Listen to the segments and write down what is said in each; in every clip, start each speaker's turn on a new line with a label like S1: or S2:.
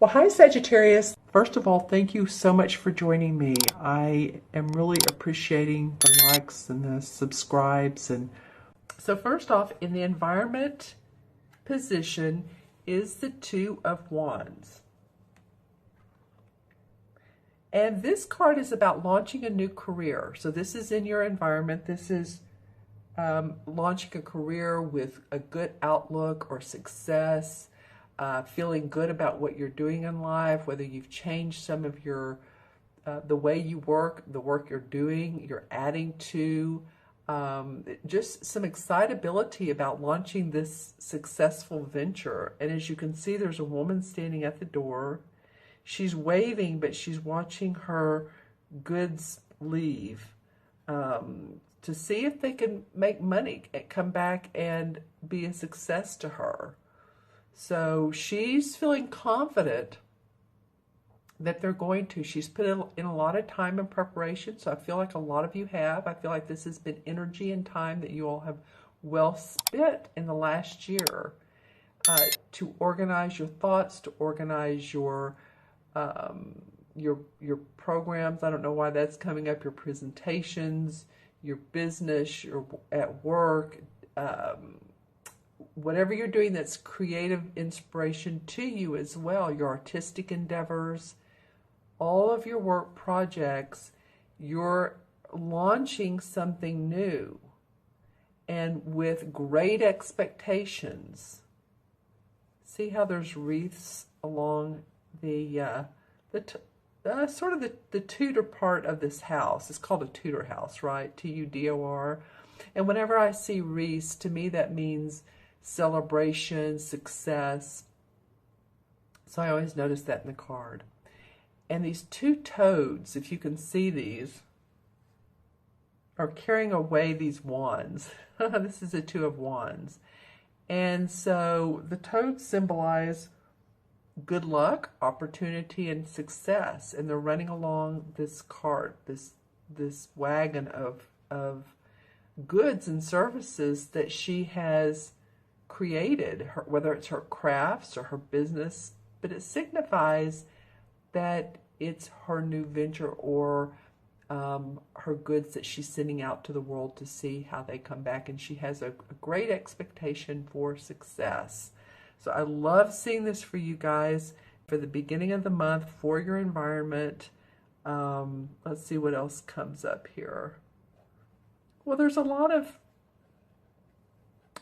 S1: Well, hi, Sagittarius. First of all, thank you so much for joining me. I am really appreciating the likes and the subscribes. And so first off, in the environment position is the Two of Wands. And this card is about launching a new career. So this is in your environment. This is launching a career with a good outlook or success. Feeling good about what you're doing in life, whether you've changed some of your, the way you work, the work you're doing, you're adding to, just some excitability about launching this successful venture. And as you can see, there's a woman standing at the door. She's waving, but she's watching her goods leave to see if they can make money and come back and be a success to her. So she's feeling confident that they're going to. She's put in a lot of time and preparation, so I feel like a lot of you have. I feel like this has been energy and time that you all have well spent in the last year to organize your thoughts, to organize your programs. I don't know why that's coming up. Your presentations, your business, your at work. Whatever you're doing that's creative inspiration to you as well, your artistic endeavors, all of your work projects, you're launching something new and with great expectations. See how there's wreaths along the sort of the Tudor part of this house. It's called a Tudor house, right? Tudor. And whenever I see wreaths, to me that means celebration, success. So I always notice that in the card. And these two toads, if you can see these, are carrying away these wands. This is a Two of Wands. And so the toads symbolize good luck, opportunity, and success. And they're running along this cart, this wagon of goods and services that she has created, whether it's her crafts or her business, but it signifies that it's her new venture or her goods that she's sending out to the world to see how they come back, and she has a great expectation for success. So I love seeing this for you guys for the beginning of the month for your environment. Let's see what else comes up here. Well, there's a lot of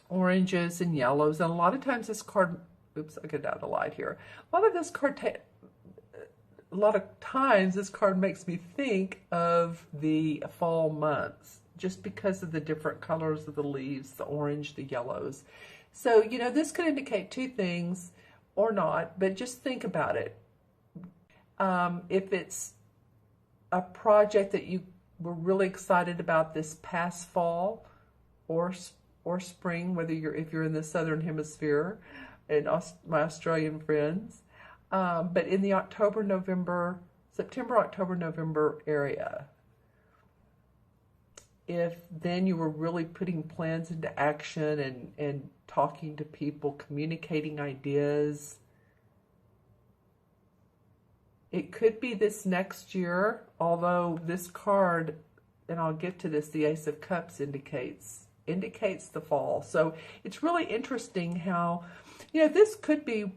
S1: oranges and yellows, and a lot of times this card, oops, I get out of the light here. A lot of times this card makes me think of the fall months, just because of the different colors of the leaves, the orange, the yellows. So, you know, this could indicate two things or not, but just think about it. If it's a project that you were really excited about this past fall or spring, if you're in the southern hemisphere, and my Australian friends, but in the September, October, November area, if then you were really putting plans into action and talking to people, communicating ideas, it could be this next year, although this card, and I'll get to this, the Ace of Cups indicates the fall. So it's really interesting how, you know, this could be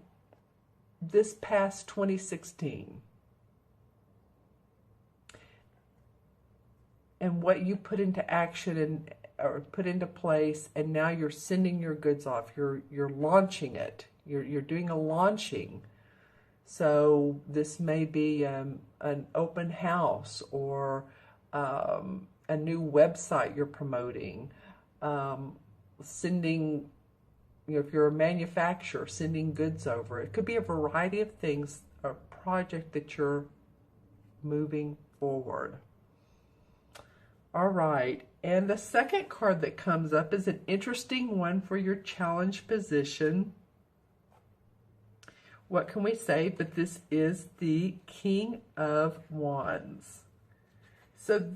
S1: this past 2016. And what you put into action or put into place, and now you're sending your goods off. You're launching it. You're doing a launching. So this may be an open house or a new website you're promoting. Sending, you know, if you're a manufacturer, sending goods over. It could be a variety of things, a project that you're moving forward. All right, and the second card that comes up is an interesting one for your challenge position. What can we say? But this is the King of Wands. So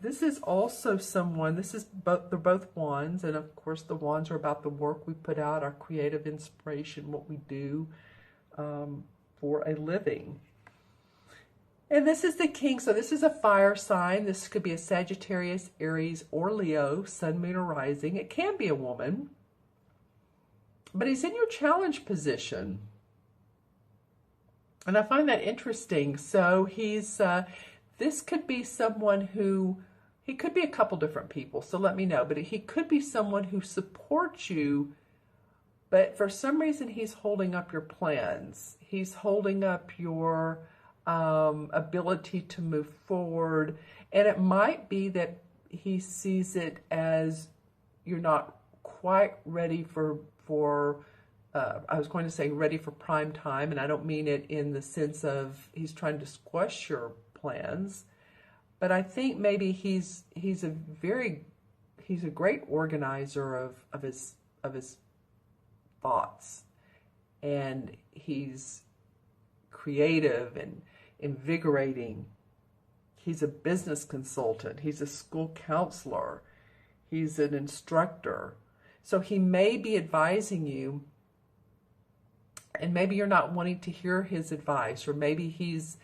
S1: this is also someone, they're both wands, and of course the wands are about the work we put out, our creative inspiration, what we do. for a living. And this is the king, so this is a fire sign. This could be a Sagittarius, Aries, or Leo, sun, moon, or rising. It can be a woman. But he's in your challenge position. And I find that interesting. So he's, this could be someone who, he could be a couple different people, so let me know. But he could be someone who supports you, but for some reason he's holding up your plans. He's holding up your ability to move forward. And it might be that he sees it as you're not quite ready for I was going to say ready for prime time, and I don't mean it in the sense of he's trying to squash your plans, but I think maybe he's a great organizer of his thoughts, and he's creative and invigorating. He's a business consultant. He's a school counselor. He's an instructor. So he may be advising you, and maybe you're not wanting to hear his advice, or maybe he's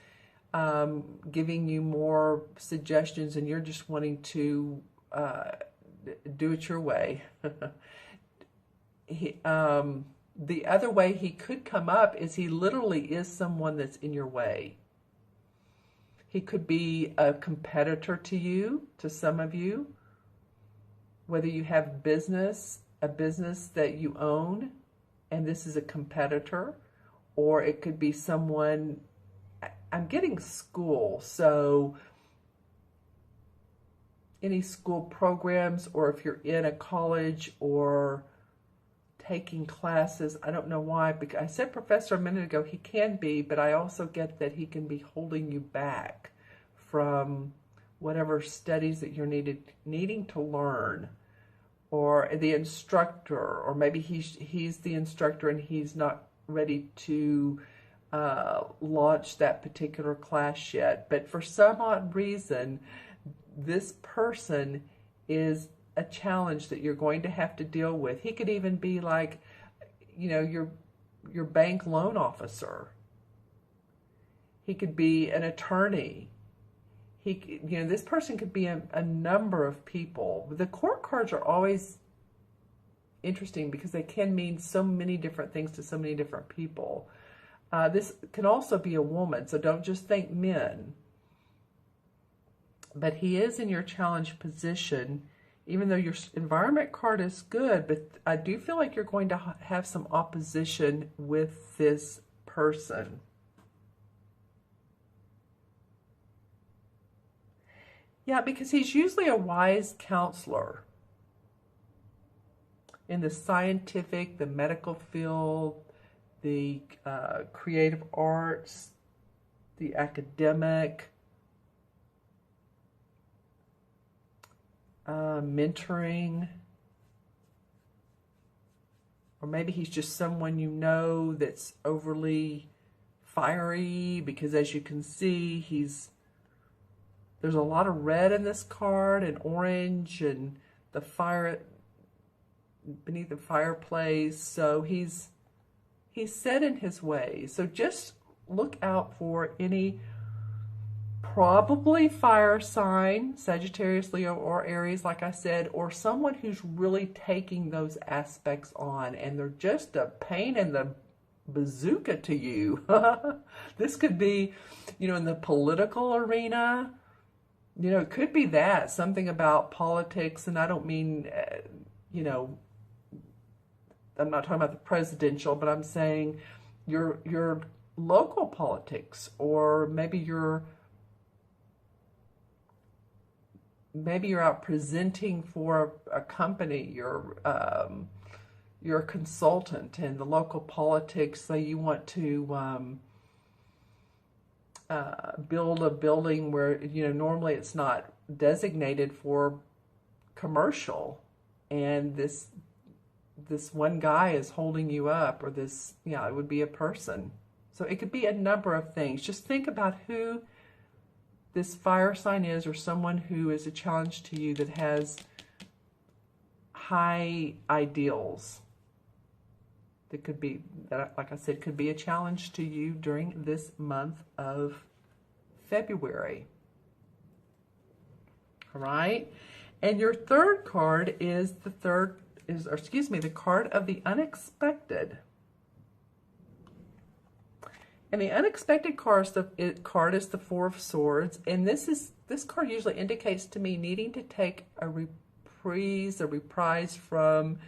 S1: giving you more suggestions and you're just wanting to do it your way. The other way he could come up is he literally is someone that's in your way. He could be a competitor to you, to some of you, whether you have a business that you own, and this is a competitor, or it could be someone, I'm getting school, so any school programs, or if you're in a college or taking classes, I don't know why, because I said professor a minute ago, he can be, but I also get that he can be holding you back from whatever studies that you're needing to learn. Or the instructor, or maybe he's the instructor and he's not ready to launch that particular class yet. But for some odd reason, this person is a challenge that you're going to have to deal with. He could even be like, you know, your bank loan officer. He could be an attorney. This person could be a number of people. The court cards are always interesting because they can mean so many different things to so many different people. This can also be a woman, so don't just think men. But he is in your challenge position, even though your environment card is good, but I do feel like you're going to have some opposition with this person. Yeah, because he's usually a wise counselor in the scientific, the medical field, the creative arts, the academic, mentoring, or maybe he's just someone you know that's overly fiery, because as you can see, there's a lot of red in this card, and orange, and the fire beneath the fireplace. So he's set in his ways. So just look out for any probably fire sign, Sagittarius, Leo, or Aries, like I said, or someone who's really taking those aspects on, and they're just a pain in the bazooka to you. This could be, in the political arena. It could be that, something about politics, and I don't mean, I'm not talking about the presidential, but I'm saying your local politics, or maybe you're out presenting for a company, you're a consultant in the local politics, so you want to build a building where, normally it's not designated for commercial, and this one guy is holding you up, or this, it would be a person. So it could be a number of things. Just think about who this fire sign is, or someone who is a challenge to you that has high ideals. that could be, that, like I said, could be a challenge to you during this month of February. All right. And your third card is the card of the unexpected. And the unexpected card is the Four of Swords. And this card usually indicates to me needing to take a reprise from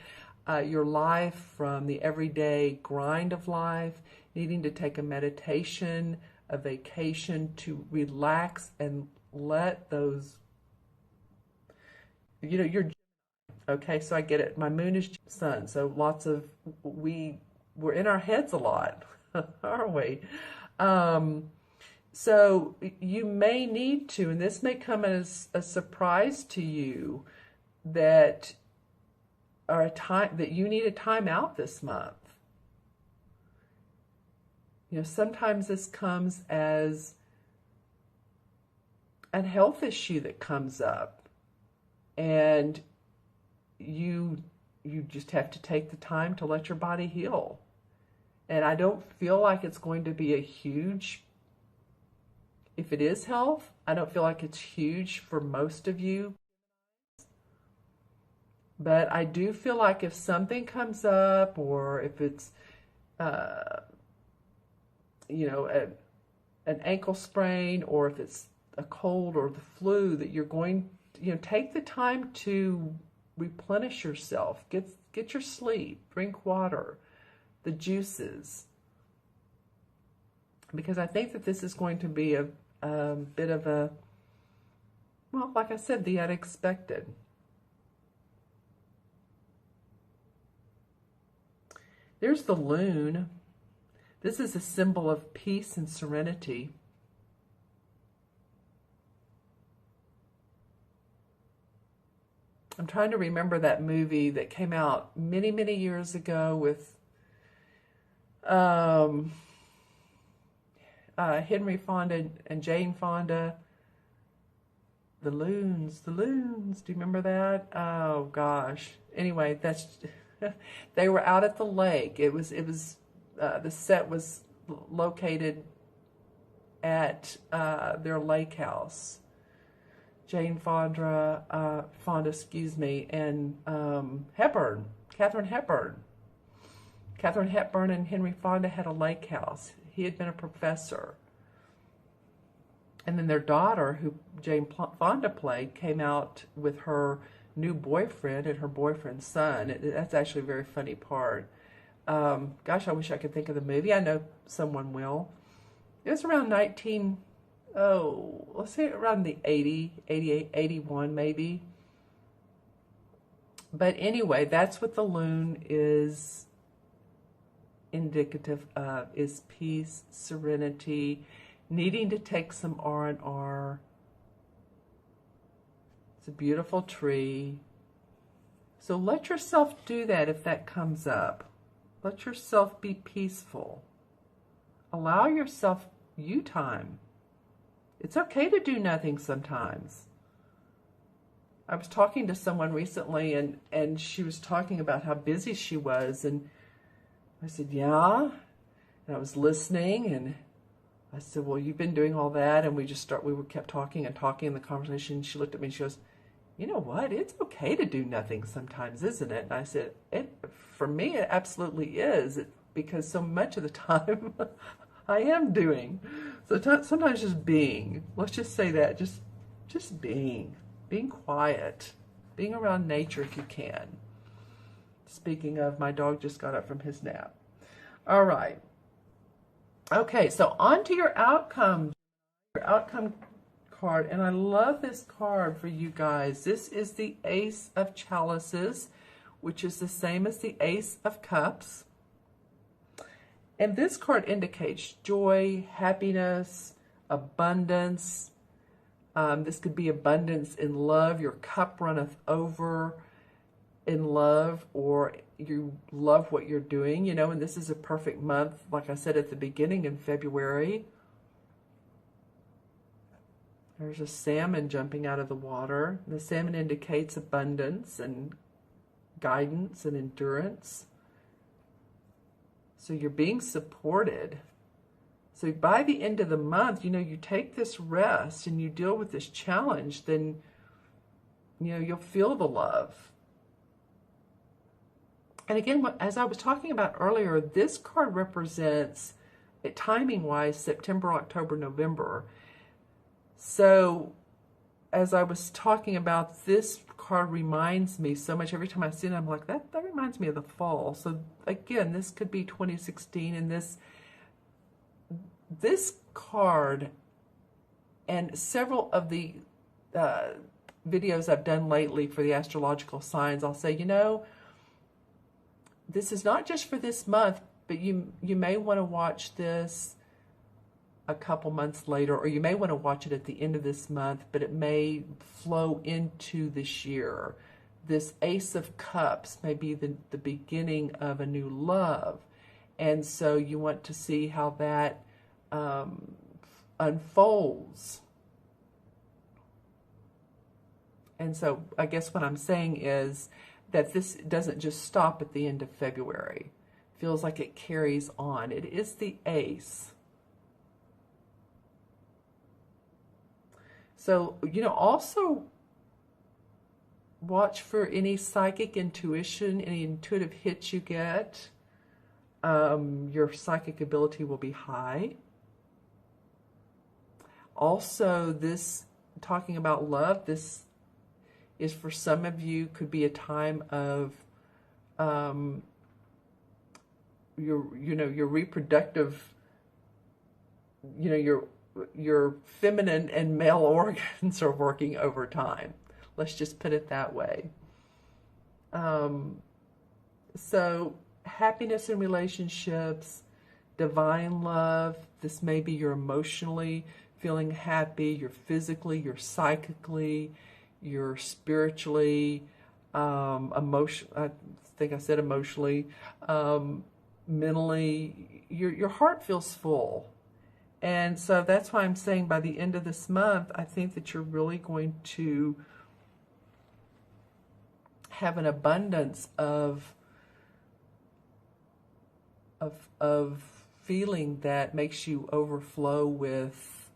S1: your life, from the everyday grind of life, needing to take a meditation, a vacation to relax and let those, you're, okay, so I get it. My moon is sun, so lots of, we're in our heads a lot, aren't we? So you may need to, and this may come as a surprise to you, that you need a time out this month. Sometimes this comes as a health issue that comes up, and you just have to take the time to let your body heal. And I don't feel like it's going to be a huge, if it is health, I don't feel like it's huge for most of you. But I do feel like if something comes up, or if it's, an ankle sprain, or if it's a cold or the flu, that you're going, take the time to replenish yourself. Get your sleep, drink water, the juices. Because I think that this is going to be a bit of a, well, like I said, the unexpected. There's the loon. This is a symbol of peace and serenity. I'm trying to remember that movie that came out many, many years ago with Henry Fonda and Jane Fonda. The Loons. Do you remember that? Oh gosh. Anyway, that's they were out at the lake. It was the set was located at their lake house. Jane Fonda, and Katharine Hepburn. Katharine Hepburn and Henry Fonda had a lake house. He had been a professor. And then their daughter, who Jane Fonda played, came out with her new boyfriend and her boyfriend's son. That's actually a very funny part. Gosh, I wish I could think of the movie. I know someone will. It was around let's say around the 88, 81 maybe. But anyway, that's what the loon is indicative of, is peace, serenity, needing to take some R&R. It's a beautiful tree. So let yourself do that if that comes up. Let yourself be peaceful. Allow yourself you time. It's okay to do nothing sometimes. I was talking to someone recently, and she was talking about how busy she was, and I said, yeah, and I was listening, and I said, well, you've been doing all that, and we kept talking and talking in the conversation, and she looked at me and she goes, you know what, it's okay to do nothing sometimes, isn't it? And I said, for me, it absolutely is, because so much of the time I am doing. So sometimes just being, let's just say that, just being quiet, being around nature if you can. Speaking of, my dog just got up from his nap. All right. Okay, so on to your outcome card, and I love this card for you guys. This is the Ace of Chalices, which is the same as the Ace of Cups. And this card indicates joy, happiness, abundance. This could be abundance in love. Your cup runneth over in love, or you love what you're doing, and this is a perfect month, like I said at the beginning, in February. There's a salmon jumping out of the water. The salmon indicates abundance and guidance and endurance. So you're being supported. So by the end of the month, you take this rest and you deal with this challenge, then, you'll feel the love. And again, as I was talking about earlier, this card represents, timing-wise, September, October, November. So as I was talking about, this card reminds me so much. Every time I see it, I'm like, that reminds me of the fall. So again, this could be 2016, and this card and several of the videos I've done lately for the astrological signs, I'll say, this is not just for this month, but you may want to watch this a couple months later, or you may want to watch it at the end of this month, but it may flow into this year. This Ace of Cups may be the beginning of a new love. And so you want to see how that unfolds. And so I guess what I'm saying is that this doesn't just stop at the end of February. It feels like it carries on. It is the Ace. So, also watch for any psychic intuition, any intuitive hits you get. Your psychic ability will be high. Also, talking about love, this is for some of you, could be a time of your reproductive, your feminine and male organs are working overtime. Let's just put it that way. So happiness in relationships, divine love. This may be you're emotionally feeling happy, you're physically, you're psychically, you're spiritually, I think I said emotionally, mentally, your heart feels full. And so that's why I'm saying by the end of this month, I think that you're really going to have an abundance of feeling that makes you overflow with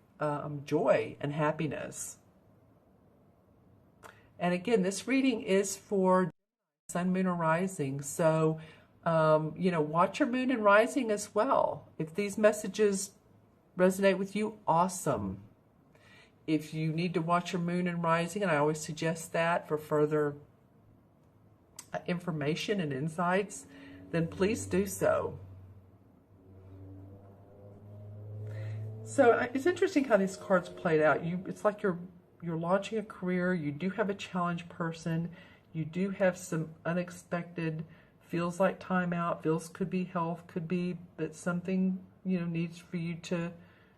S1: joy and happiness. And again, this reading is for Sun, Moon, or Rising. So, watch your Moon and Rising as well. If these messages resonate with you, awesome. If you need to watch your Moon and Rising, and I always suggest that for further information and insights, then please do so. So it's interesting how these cards played out. It's like you're launching a career. You do have a challenge person. You do have some unexpected, feels like timeout. Feels could be health, could be that something needs for you to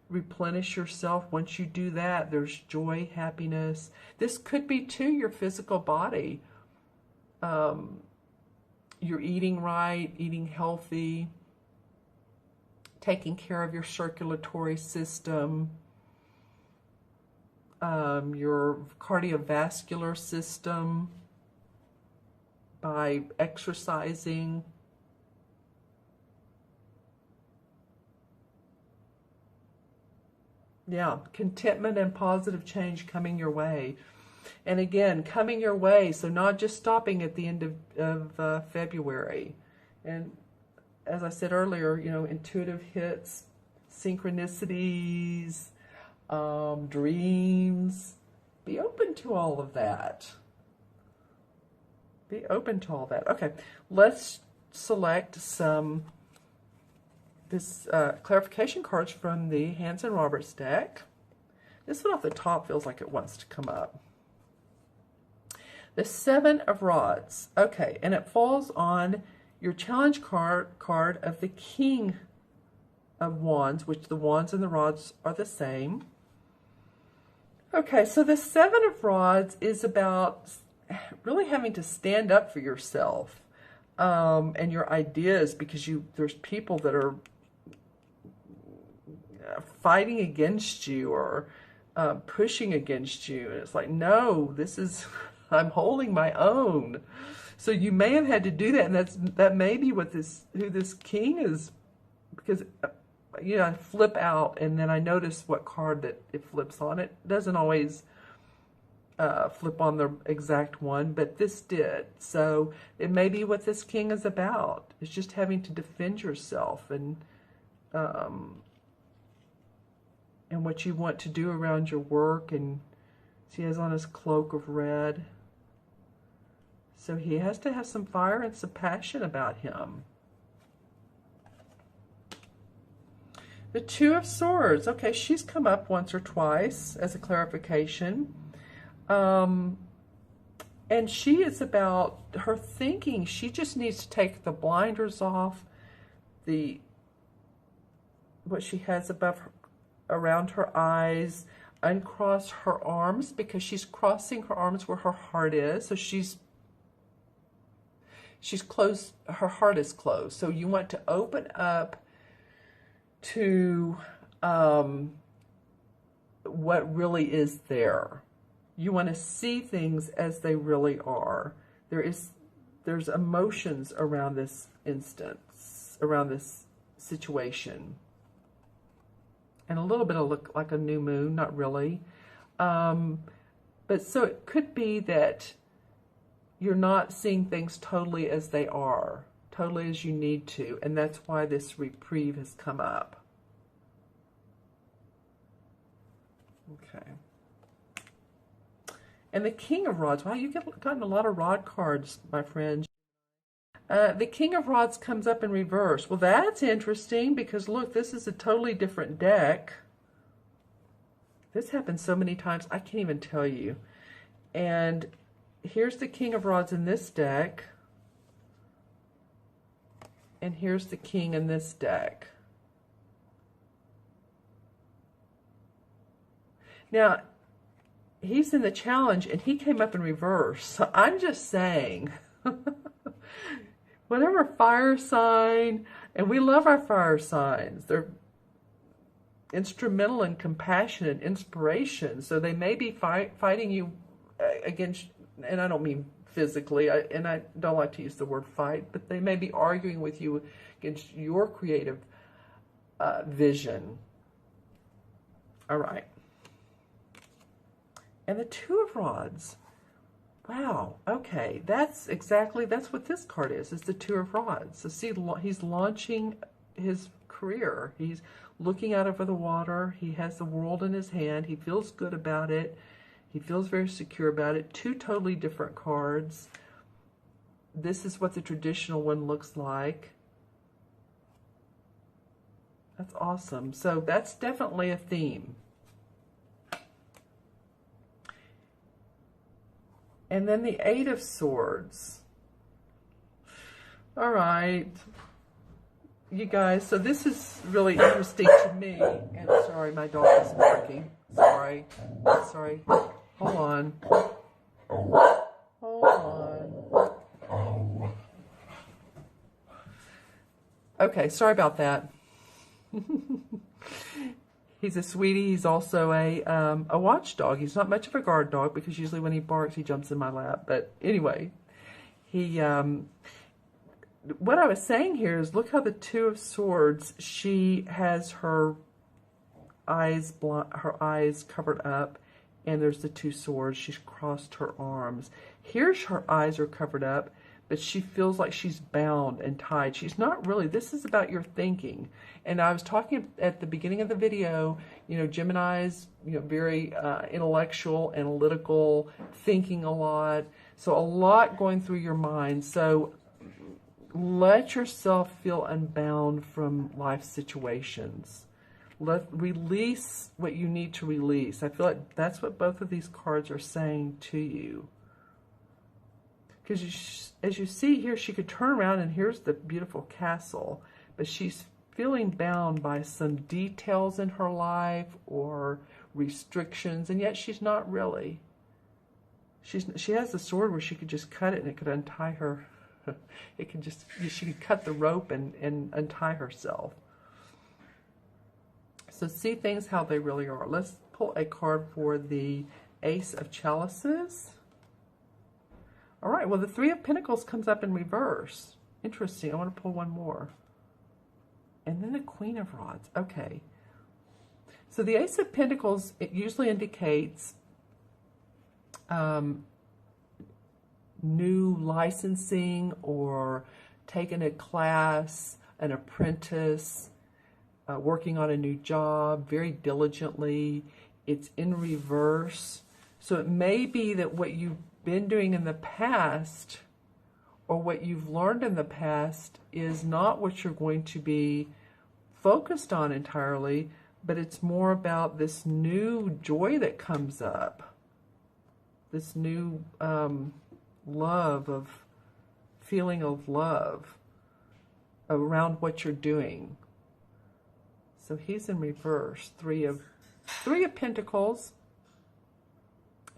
S1: replenish yourself. Once you do that, there's joy, happiness. This could be too your physical body. You're eating right, eating healthy, taking care of your circulatory system, your cardiovascular system by exercising. Yeah, contentment and positive change coming your way. And again, coming your way, so not just stopping at the end of February. And as I said earlier, intuitive hits, synchronicities, dreams. Be open to all of that. Be open to all that. Okay, let's select clarification cards from the Hanson Roberts deck. This one off the top feels like it wants to come up. The Seven of Rods. Okay, and it falls on your challenge card of the King of Wands, which the wands and the rods are the same. Okay, so the Seven of Rods is about really having to stand up for yourself and your ideas, because there's people that are fighting against you or pushing against you, and it's like, no, I'm holding my own. So you may have had to do that, and that may be what who this king is, because you know, I flip out and then I notice what card that it flips on. It doesn't always flip on the exact one, but this did. So it may be what this king is about. It's just having to defend yourself and what you want to do around your work. And he has on his cloak of red. So he has to have some fire and some passion about him. The Two of Swords. Okay, she's come up once or twice as a clarification. And she is about her thinking. She just needs to take the blinders off, what she has above her, around her eyes, uncross her arms, because she's crossing her arms where her heart is. So she's closed, her heart is closed. So you want to open up to what really is there. You want to see things as they really are. There's emotions around this instance, around this situation. And a little bit of look like a new moon, not really. But so it could be that you're not seeing things totally as they are, totally as you need to, and that's why this reprieve has come up. Okay. And the King of Rods. Wow, you've gotten a lot of rod cards, my friend. The King of Rods comes up in reverse. Well, that's interesting, because look, this is a totally different deck. This happens so many times, I can't even tell you. And here's the King of Rods in this deck. And here's the King in this deck. Now, he's in the challenge, and he came up in reverse. So I'm just saying, whatever fire sign, and we love our fire signs. They're instrumental in compassion and inspiration. So they may be fighting you against, and I don't mean physically, and I don't like to use the word fight, but they may be arguing with you against your creative vision. All right. And the Two of Rods. Wow, okay, that's what this card is the Two of Rods. So see, he's launching his career. He's looking out over the water. He has the world in his hand. He feels good about it. He feels very secure about it. Two totally different cards. This is what the traditional one looks like. That's awesome. So that's definitely a theme. And then the Eight of Swords. All right. You guys, so this is really interesting to me. And sorry, my dog is barking. Sorry. Sorry. Hold on. Hold on. Okay, sorry about that. He's a sweetie. He's also a watchdog. He's not much of a guard dog, because usually when he barks, he jumps in my lap. But anyway, what I was saying here is, look how the Two of Swords, she has her eyes covered up, and there's the two swords. She's crossed her arms. Here's her eyes are covered up, but she feels like she's bound and tied. She's not really. This is about your thinking. And I was talking at the beginning of the video, you know, Gemini's, you know, very intellectual, analytical, thinking a lot. So a lot going through your mind. So let yourself feel unbound from life situations. Release what you need to release. I feel like that's what both of these cards are saying to you. Because as you see here, she could turn around and here's the beautiful castle, but she's feeling bound by some details in her life or restrictions, and yet she's not really. She has the sword where she could just cut it and it could untie her. She could cut the rope and untie herself. So see things how they really are. Let's pull a card for the Ace of Chalices. All right, well, the Three of Pentacles comes up in reverse. Interesting. I want to pull one more. And then the Queen of Rods. Okay. So the Ace of Pentacles, it usually indicates new licensing or taking a class, an apprentice, working on a new job very diligently. It's in reverse. So it may be that what you've been doing in the past or what you've learned in the past is not what you're going to be focused on entirely, but it's more about this new joy that comes up, this new feeling of love around what you're doing. So he's in reverse. Three of Pentacles.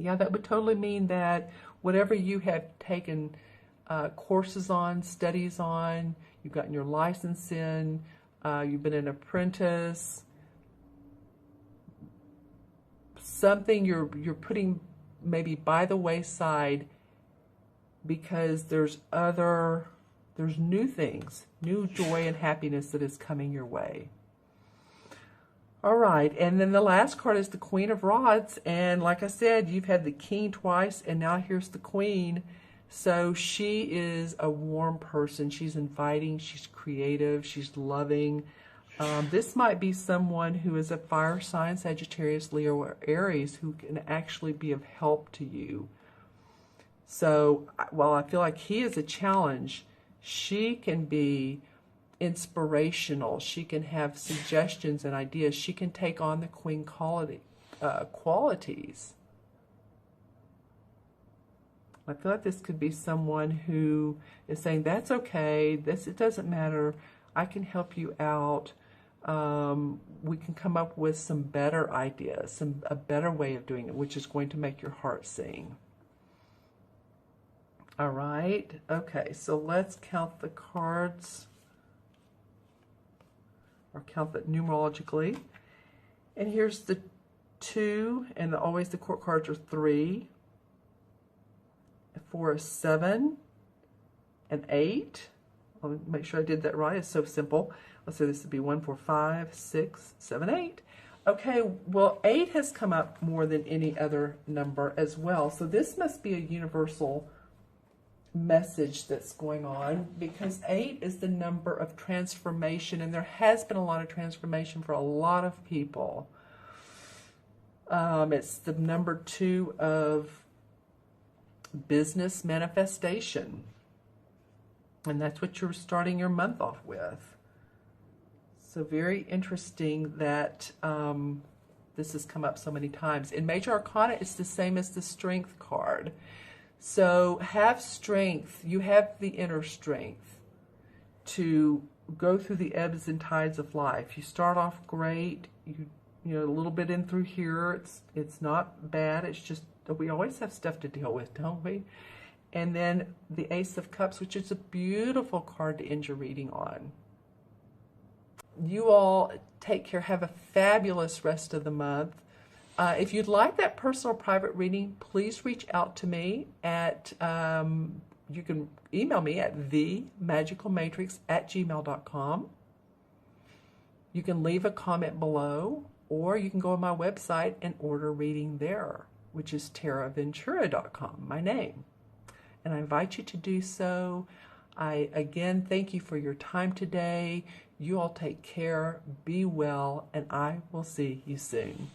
S1: Yeah, that would totally mean that whatever you have taken courses on, studies on, you've gotten your license in, you've been an apprentice, something you're putting maybe by the wayside because there's new things, new joy and happiness that is coming your way. All right, and then the last card is the Queen of Rods, and like I said, you've had the King twice, and now here's the Queen. So she is a warm person. She's inviting, she's creative, she's loving. This might be someone who is a fire sign, Sagittarius, Leo, or Aries, who can actually be of help to you. So while I feel like he is a challenge, she can be inspirational. She can have suggestions and ideas. She can take on the Queen qualities. I feel like this could be someone who is saying, that's okay, it doesn't matter, I can help you out. We can come up with some better ideas, a better way of doing it, which is going to make your heart sing. All right, okay, so let's count the cards, or count it numerologically. And here's the 2, and always the court cards are 3. 4 is 7, and 8. I'll make sure I did that right. It's so simple. Let's say this would be 1, 4, 5, 6, 7, 8. Okay, well, 8 has come up more than any other number as well. So this must be a universal message that's going on, because 8 is the number of transformation, and there has been a lot of transformation for a lot of people. It's the number 2 of business manifestation, and that's what you're starting your month off with. So very interesting that this has come up so many times. In Major Arcana, it's the same as the Strength card. So have strength. You have the inner strength to go through the ebbs and tides of life. You start off great. You know, a little bit in through here. It's not bad. It's just we always have stuff to deal with, don't we? And then the Ace of Cups, which is a beautiful card to end your reading on. You all take care. Have a fabulous rest of the month. If you'd like that personal private reading, please reach out to me at, you can email me at themagicalmatrix@gmail.com. You can leave a comment below, or you can go on my website and order a reading there, which is taraventura.com, my name. And I invite you to do so. I, again, thank you for your time today. You all take care, be well, and I will see you soon.